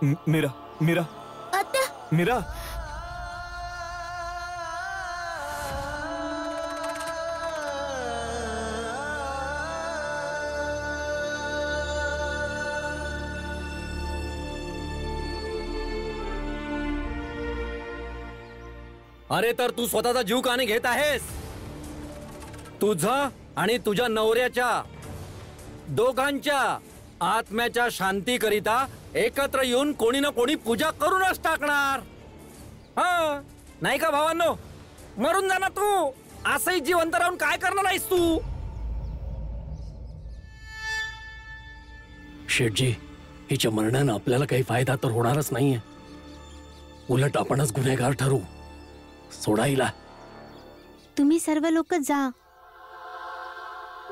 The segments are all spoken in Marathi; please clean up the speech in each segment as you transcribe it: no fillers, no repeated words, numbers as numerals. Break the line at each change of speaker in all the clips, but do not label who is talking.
मीरा मीरा
आत्या
मीरा
अरे तर तू स्वतःचा जीव का नाही घेत आहेस? तुझा आणि तुझ्या नवऱ्याच्या दोघांच्या आत्म्याच्या शांतीकरिता एकत्र येऊन कोणी ना कोणी पूजा करूनच टाकणार. हा नाही का भावांनो? मरून जा ना तू. असंही जिवंत राहून काय करणार आहेस तू?
शेठजी, हिच्या मरणानं आपल्याला काही फायदा तर होणारच नाहीये. उलट आपणच गुन्हेगार ठरू. सोडा हिला.
तुम्ही सर्व लोक जा.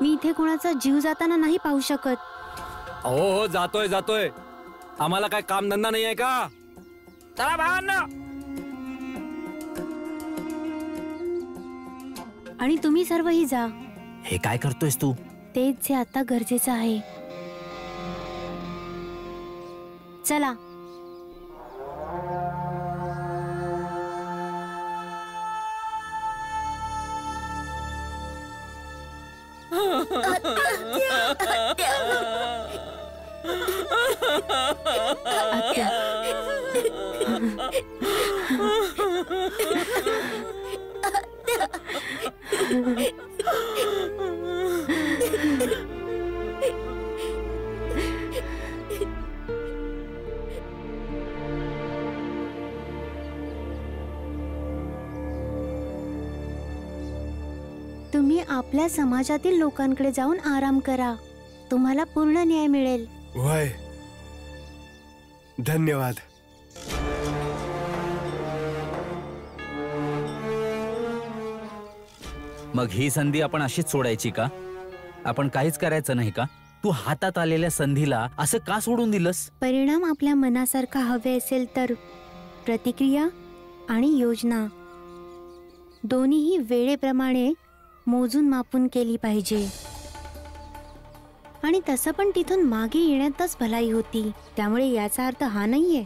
मी इथे कोणाचा जीव जाताना नाही पाहू शकत.
हो जातोय जातोय. आम्हाला काय काम धंदा नाही आहे का? चला भावांनो.
आणि तुम्ही सर्वही जा.
हे काय करतोयस तू?
तेच जे आता गरजेचं आहे. चला. तुम्ही आपल्या समाजातील लोकांकडे जाऊन आराम करा. तुम्हाला पूर्ण न्याय मिळेल.
वय धन्यवाद.
मग ही संधी आपण अशीच सोडायची का? आपण काहीच करायचं नाही का? तू हातात आलेल्या संधीला असं का सोडून दिलंस?
परिणाम आपल्या मनासारखा हवे असेल तर प्रतिक्रिया आणि योजना दोन्हीही वेळेप्रमाणे मोजून मापून केली पाहिजे. आणि तसं पण तिथून मागे येण्यातच भलाई होती. त्यामुळे याचा अर्थ हा नाहीये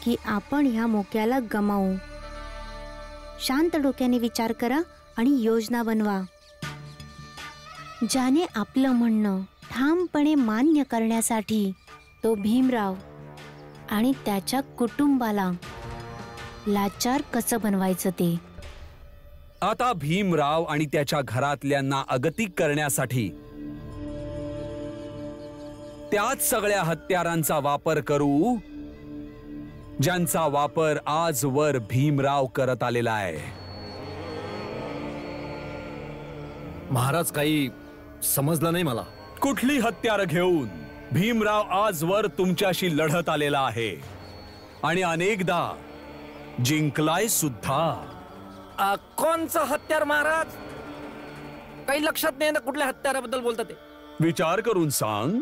की आपण ह्या मोक्याला गमावू. शांत डोक्याने विचार करा आणि योजना बनवा. ज्याने आपलं म्हणणं ठामपणे मान्य करण्यासाठी तो भीमराव आणि त्याच्या कुटुंबाला लाचार कसं बनवायचं ते.
आता भीमराव आणि त्याच्या घरातल्यांना अगतिक करण्यासाठी त्याच सगळ्या हत्यारांचा वापर करू ज्यांचा वापर आजवर भीमराव करत आलेला आहे.
महाराज काही समजलं नाही मला.
कुठली हत्यार घेऊन भीमराव आजवर तुमच्याशी लढत आलेला आहे आणि अनेकदा जिंकलाय सुद्धा.
कोणचं हत्यार महाराज? काही लक्षात नाही ना कुठल्या हत्याराबद्दल बोलतात ते.
विचार करून सांग.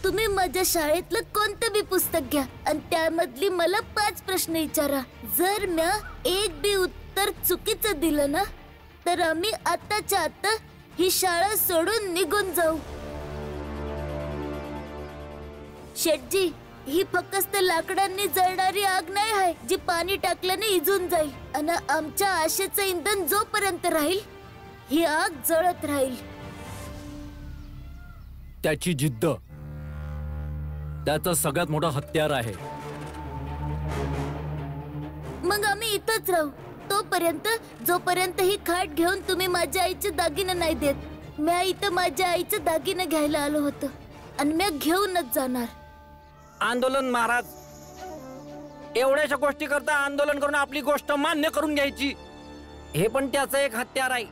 तुम्ही माझ्या शाळेतलं कोणतं बी पुस्तक घ्या आणि त्यामधली मला 5 प्रश्न विचारा. जर म्या एक बी उत्तर चुकीचं दिलं ना तर आम्ही आताच्या आता ही शाळा सोडून निघून जाऊ. शेठजी, ही फक्त लाकडांनी जळणारी आग नाही आहे जी पाणी टाकल्याने इजून जाईल. आणि आमच्या आशेचं इंधन जोपर्यंत राहील ही आग जळत राहील.
त्याची जिद्द त्याचं सगळ्यात मोठं हत्यार आहे.
मग आम्ही इथंच राहू तोपर्यंत जोपर्यंत ही खाट घेऊन तुम्ही माझ्या आईचे दागिने नाही देत. मी इथं माझ्या आईचे दागिने घ्यायला आलो होतो आणि मी घेऊनच जाणार.
आंदोलन महाराज, एवढ्याशा गोष्टी करता आंदोलन करून आपली गोष्ट मान्य करून घ्यायची, हे पण त्याचं एक हत्यार आहे.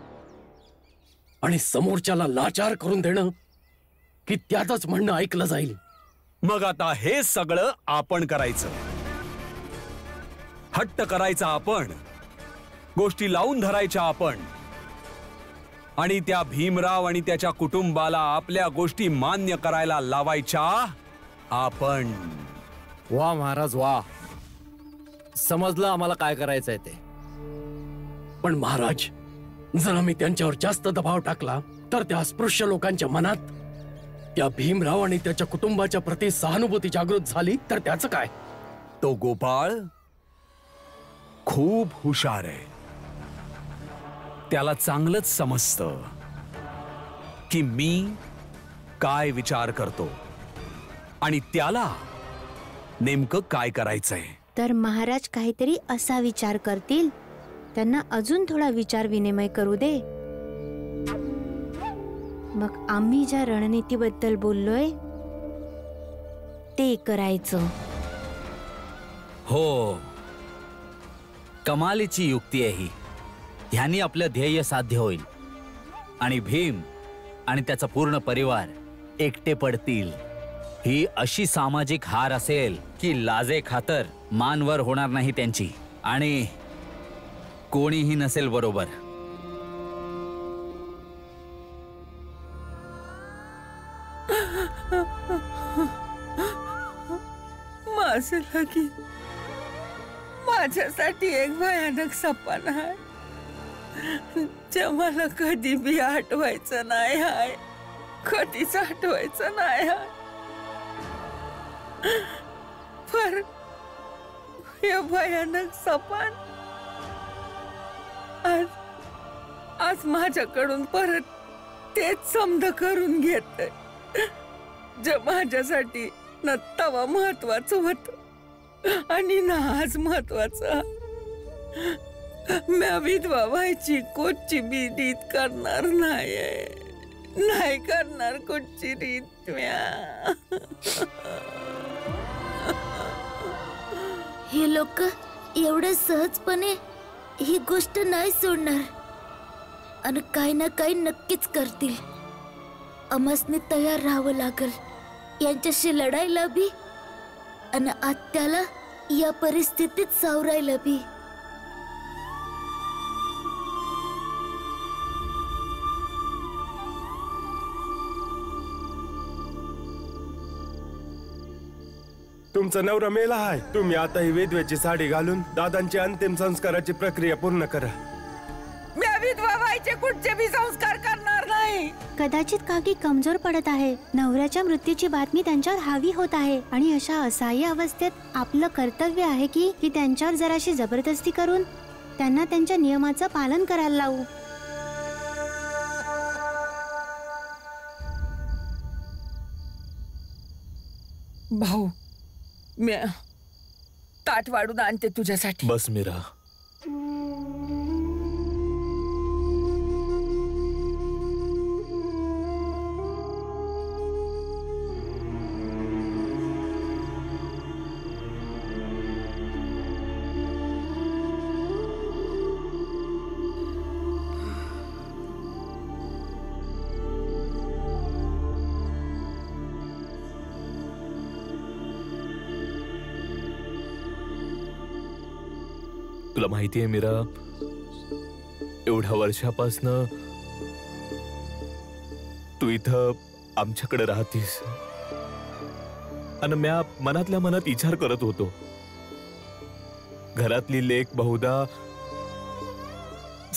आणि समोरच्याला लाचार करून देणं की त्याचंच म्हणणं ऐकलं जाईल.
मग आता हे सगळं आपण करायचं. हट्ट करायचा आपण, गोष्टी लावून धरायच्या आपण आणि त्या भीमराव आणि त्याच्या कुटुंबाला आपल्या गोष्टी मान्य करायला लावायच्या आपण.
वा महाराज वा. समजलं आम्हाला काय करायचंय ते.
पण महाराज, जर आम्ही त्यांच्यावर जास्त दबाव टाकला तर त्या अस्पृश्य लोकांच्या मनात त्या भीमराव आणि त्याच्या कुटुंबाच्या प्रति सहानुभूती जागृत झाली तर त्याचं काय?
तो गोपाळ खूप हुशार आहे. त्याला चांगलंच समजतं की मी काय विचार करतो आणि त्याला नेमकं काय करायचंय.
तर महाराज काहीतरी असा विचार करतील, त्यांना अजून थोडा विचार विनिमय करू दे. मग आम्ही ज्या रणनीतीबद्दल बोललोय ते करायचं.
हो, कमालीची युक्ती आहे ही. ह्यानी आपलं ध्येय साध्य होईल आणि भीम आणि त्याचा पूर्ण परिवार एकटे पडतील. ही अशी सामाजिक हार असेल की लाजे खातर मानवर होणार नाही त्यांची आणि कोणीही नसेल बरोबर.
माझं लगी माझ्यासाठी एक भयानक सपन आहे जे मला कधी बी आठवायचं नाही आहे, कधीच आठवायचं नाही आहे. पर हे भयानक सपन आज माझ्याकडून परत तेच समज करून घेत जे माझ्यासाठी न तवा महत्वाचं होत आणि ना आज महत्वाचं. म्या विधवा व्हायची कोणची बी रीत करणार नाही करणार कोणची रीत म्या.
हे लोक एवढे सहजपणे ही गोष्ट नाही सोडणार आणि काही ना काही नक्कीच करतील. अमसने तयार राहावं लागल यांच्याशी लढायला बी आणि आत्याला या परिस्थितीत सावरायला बी.
तुमचा नवरा मेला आहे. तुम्ही आता ही वेदवेची साडी घालून दादांची अंतिम संस्काराची प्रक्रिया पूर्ण करा.
म्या विधवा व्हायचे कुठचे बी संस्कार करणार नाही.
कदाचित काकी कमजोर पडत आहे. नवऱ्याच्या मृत्यूची बातमी त्यांच्यावर हावी होत आहे आणि अशा असहाय्य अवस्थेत आपलं कर्तव्य आहे की त्यांच्यावर जराशी जबरदस्ती करून त्यांना त्यांच्या नियमाचं पालन करायला लावू.
भाऊ, म्या ताट वाढून आणते तुझ्यासाठी.
बस मीरा. तुला माहितीये मीरा, एवढ्या वर्षापासनं तू इथं आमच्याकडे राहतीस आणि म्या मनातल्या मनात विचार करत होतो, घरातली लेक बहुधा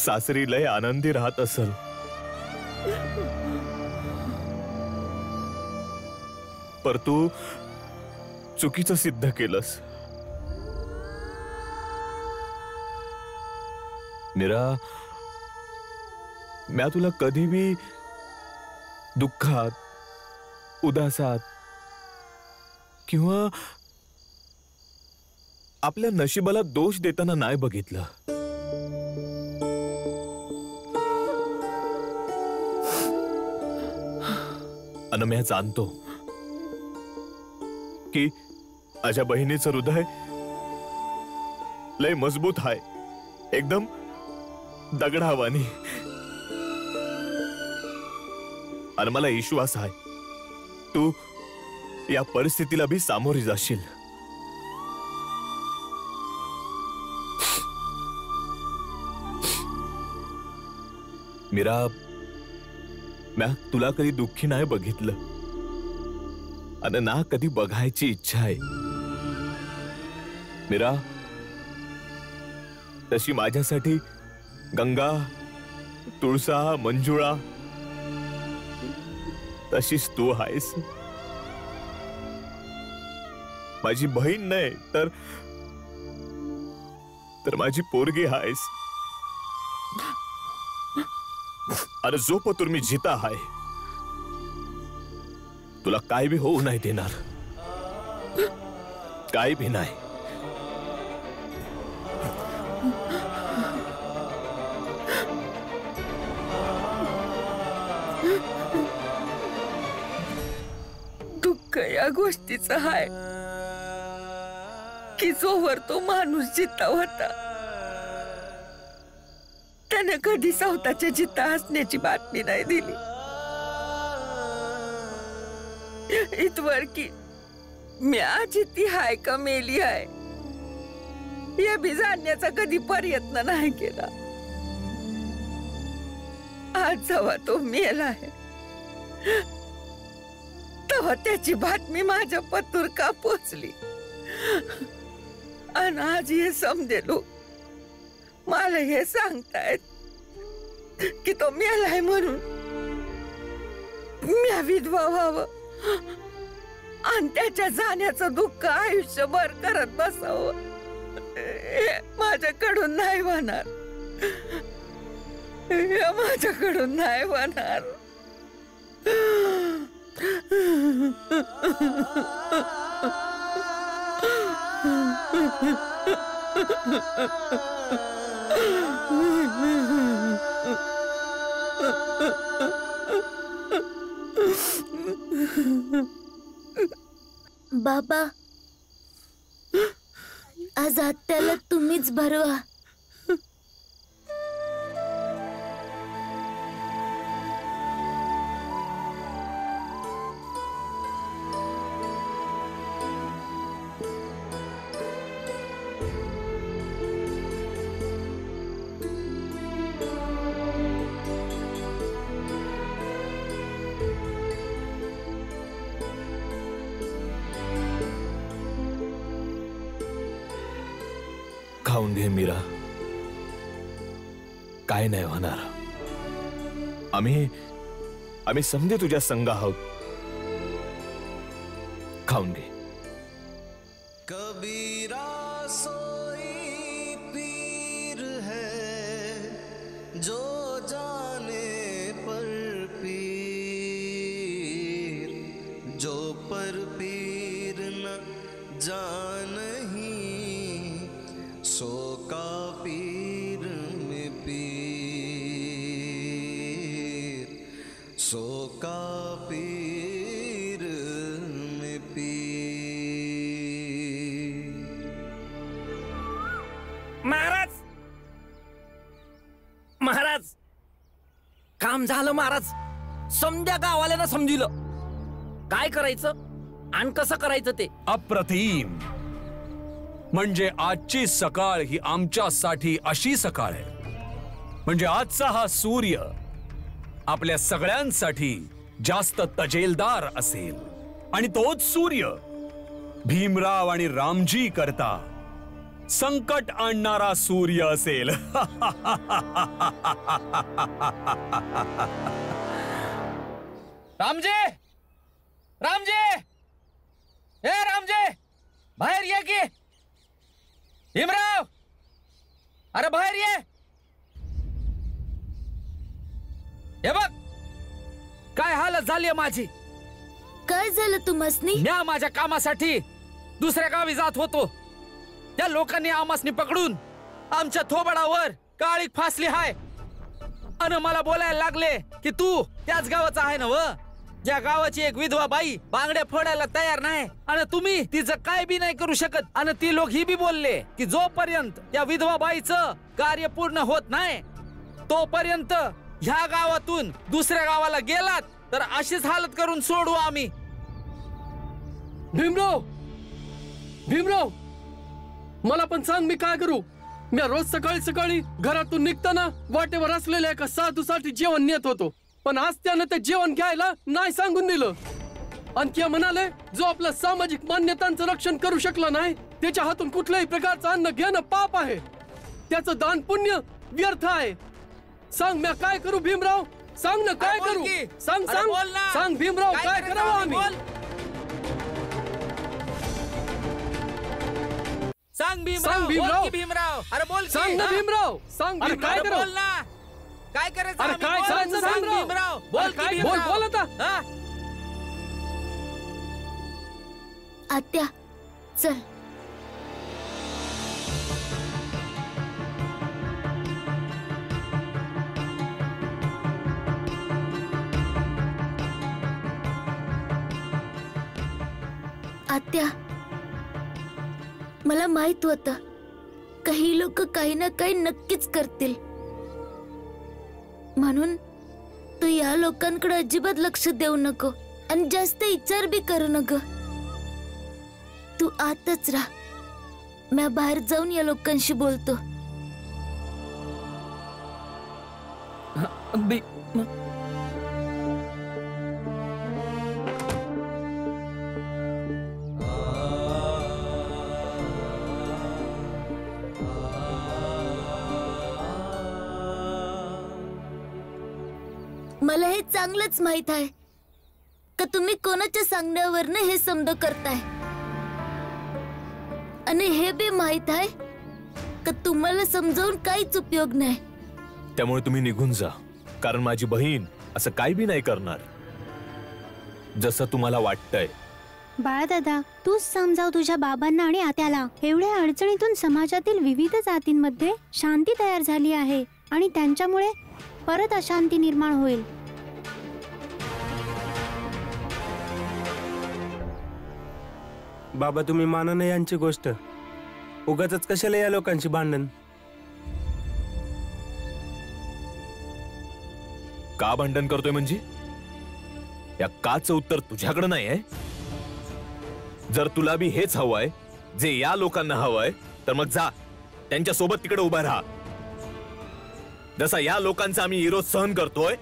सासरी लय आनंदी राहत असल. पर तू चुकीचं सिद्ध केलंस. मीरा, म्या तुला कधी भी दुःखात, उदासात किंवा आपल्या नशिबाला दोष देताना नाही बघितलं. आणि मी जाणतो की माझ्या बहिणीचं हृदय लय मजबूत आहे, एकदम दगडावानी. आणि मला विश्वास आहे तू या परिस्थितीला भी सामोरी जाशील. मीरा, म्या तुला कधी दुःखी नाही बघितलं आणि ना कधी बघायची इच्छा आहे. मीरा, तशी माझ्यासाठी गंगा, तुळसा, मंजुळा तशीच तू आहेस. माझी बहीण नाही तर माझी पोरगी आहेस. अरे जोपर्यंत मी जिता आहे तुला काय बी होऊ नाही देणार. काय बी नाही.
दुःख या गोष्टीचं आहे की जोवर तो माणूस जिता होता त्याने कधी स्वतःच्या जिता असण्याची बातमी नाही दिली. इतवर की म्या जिती हाय का मेली आहे हे बी जाणण्याचा कधी प्रयत्न नाही केला. आज जेव्हा तो मेला आहे तेव्हा त्याची बातमी माझ्या पतूर का पोचली. आणि आज हे समजेलो मला हे सांगतायत की तो मेलाय म्हणून म्या विधवा व्हावं आणि त्याच्या जाण्याचं दुःख आयुष्यभर करत बसावं. हे माझ्याकडून नाही होणार. हे माझ्याकडून नाही होणार.
बाबा, आज आत्याला तुम्हीच भरवा.
खाऊन घे मीरा. काय नाही होणार. आम्ही समजे तुझ्या संग आहोत. खाऊन घे.
कबीरा सोई पीर है जो जाने पर पीर, जो पर पीर न जानही सो का पीर में पीर, सो का पीर में पीर.
महाराज, महाराज, काम झालं महाराज. समध्या गावाला ना समजिलं काय करायचं आणि कसं करायचं ते.
अप्रतिम. म्हणजे आजची सकाळ ही आमच्यासाठी अशी सकाळ आहे म्हणजे आजचा हा सूर्य आपल्या सगळ्यांसाठी जास्त तजेलदार असेल आणि तोच सूर्य भीमराव आणि रामजी करता संकट आणणारा सूर्य असेल.
रामजी, रामजी, हे रामजी, बाहेर ये की. भीमराव, अरे बाहेर ये. हे बघ काय हालत झाली माझी.
काय झालं तुम्हासनी?
म्या माझ्या कामासाठी दुसऱ्या गावी जात होतो. त्या लोकांनी आमासनी पकडून आमच्या थोबडावर काळीक फासली हाय आणि मला बोलायला लागले की तू त्याच गावाचा आहे ना व, ज्या गावाची एक विधवा बाई बांगड्या फोडायला तयार नाही आणि तुम्ही तिचं काय बी नाही करू शकत. आणि ती लोक ही बी बोलले की जोपर्यंत त्या विधवा बाईचं कार्य पूर्ण होत नाही तोपर्यंत ह्या गावातून दुसऱ्या गावाला गेलात तर अशीच हालत करून सोडू आम्ही.
भीमराव, भीमराव, मला पण सांग मी काय करू. मी रोज सकाळी सकाळी घरातून निघताना वाटेवर असलेल्या एका साधूसाठी जेवण नेत होतो, पण आज त्यानं ते जेवण घ्यायला नाही सांगून दिलं. आणि म्हणाले जो आपल्या सामाजिक मान्यतांचं रक्षण करू शकला नाही त्याच्या हातून कुठल्याही प्रकारचं अन्न घेणं पाप आहे. त्याचं दान पुण्य व्यर्थ आहे. सांग मी काय करू भीमराव? सांग ना काय करू? सांग सांग सांग भीमराव काय करावं आम्ही?
सांग
सांग भीमराव.
भीमराव अरे बोल
सांग ना भीमराव. सांग
अरे
काय करावं?
बोल ना काय करायचं
अरे
आम्ही?
काय
बोल,
करायचं
सांग
भीमराव?
भीमराव बोल की
बोल
भीमराव.
बोल आता.
हा?
आत्या चल. आत्या मला माहित होतं काही लोक काही ना काही नक्कीच करतील, म्हणून तू या लोकांकडे अजिबात लक्ष देऊ नको आणि जास्त विचार बी करू नको. तू आतच राहा, मी बाहेर जाऊन या लोकांशी बोलतो. मला हे चांगलंच माहित आहे का तुम्ही कोणाच्या सांगण्यावरनं हे समज करताय, आणि हे बी माहित आहे का तुम्हाला समजावून काहीच उपयोग नाही.
त्यामुळे तुम्ही निघून जा, कारण माझी बहीण असं काही बी नाही करणार जसं तुम्हाला वाटतंय.
बाळदादा, तूच समजाव तुझ्या बाबांना आणि आत्याला. एवढ्या अडचणीतून समाजातील विविध जातींमध्ये शांती तयार झाली आहे आणि त्यांच्यामुळे परत अशांती निर्माण होईल.
बाबा तुम्ही माना नाही यांची गोष्ट. उगाचच कशाला या लोकांची भांडण?
का भांडण करतोय म्हणजे? या काचं उत्तर तुझ्याकडे नाही आहे. जर तुला बी हेच हवंय जे या लोकांना हवंय, तर मग जा त्यांच्या सोबत तिकडे उभा राहा. जसा या लोकांचा आम्ही विरोध सहन करतोय,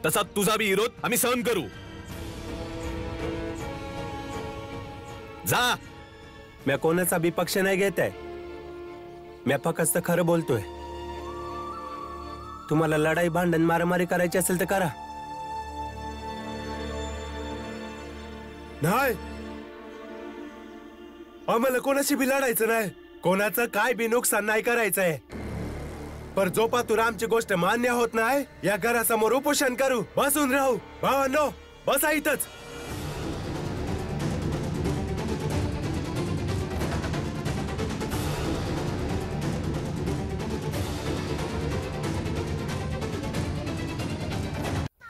तसा तुझा बी विरोध आम्ही सहन करू. जा.
मी कोणाचा बी पक्ष नाही घेत आहे, मी फक्त खरं बोलतोय. तुम्हाला लढाई भांडण मारामारी करायची असेल तर करा. नाही, आम्हाला कोणाशी बी लढायचं नाही, कोणाचं काय बी नुकसान नाही करायचंय. पर जोपातून आमची गोष्ट मान्य होत नाही, या घरासमोर उपोषण करू, बसून राहू. भावांनो, बसा इथंच.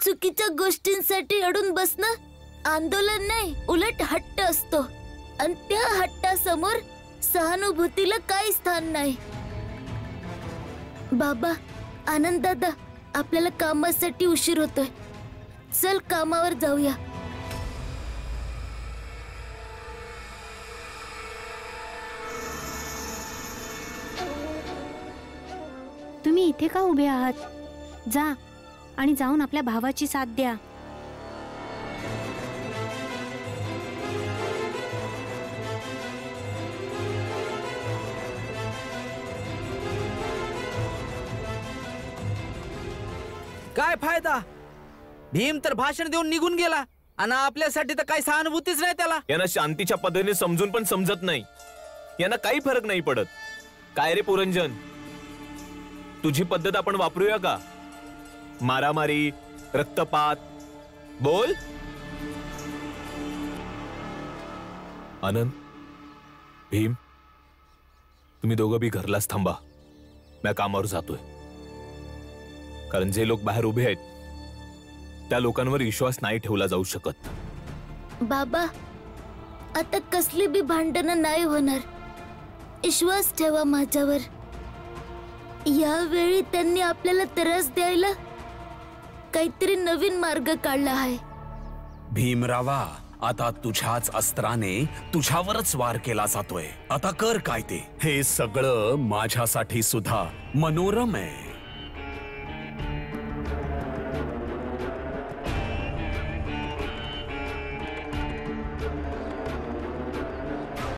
चुकीच्या गोष्टींसाठी अडून बसणं आंदोलन नाही, उलट हट्ट असतो, आणि त्या हट्टासमोर सहानुभूतीला काही स्थान नाही. बाबा, आनंद दादा, आपल्याला कामासाठी उशीर होतोय, चल कामावर जाऊया.
तुम्ही इथे का उभे आहात? जा आणि जाऊन आपल्या भावाची साथ द्या.
काय फायदा? भीम तर भाषण देऊन निघून गेला आणि आपल्यासाठी तर काही सहानुभूतीच नाही त्याला.
यांना शांतीच्या पद्धतीने समजून पण समजत नाही, यांना काही फरक नाही पडत. काय रे पुरंजन, तुझी पद्धत आपण वापरूया का? मारामारी, रक्तपात, बोल. आनंद, भीम, तुम्ही दोघं बी घरलाच थांबा, मी कामावर जातोय. कारण जे लोक बाहेर उभे आहेत त्या लोकांवर विश्वास नाही ठेवला जाऊ शकत.
बाबा, आता कसली बी भांडणं नाही होणार, विश्वास ठेवा माझ्यावर. यावेळी त्यांनी आपल्याला त्रास द्यायला काहीतरी नवीन मार्ग काढला आहे.
भीमरावा, आता तुझ्याच अस्त्राने तुझ्यावरच वार केला जातोय. आता कर काय ते. हे सगळं माझ्यासाठी सुद्धा मनोरम आहे.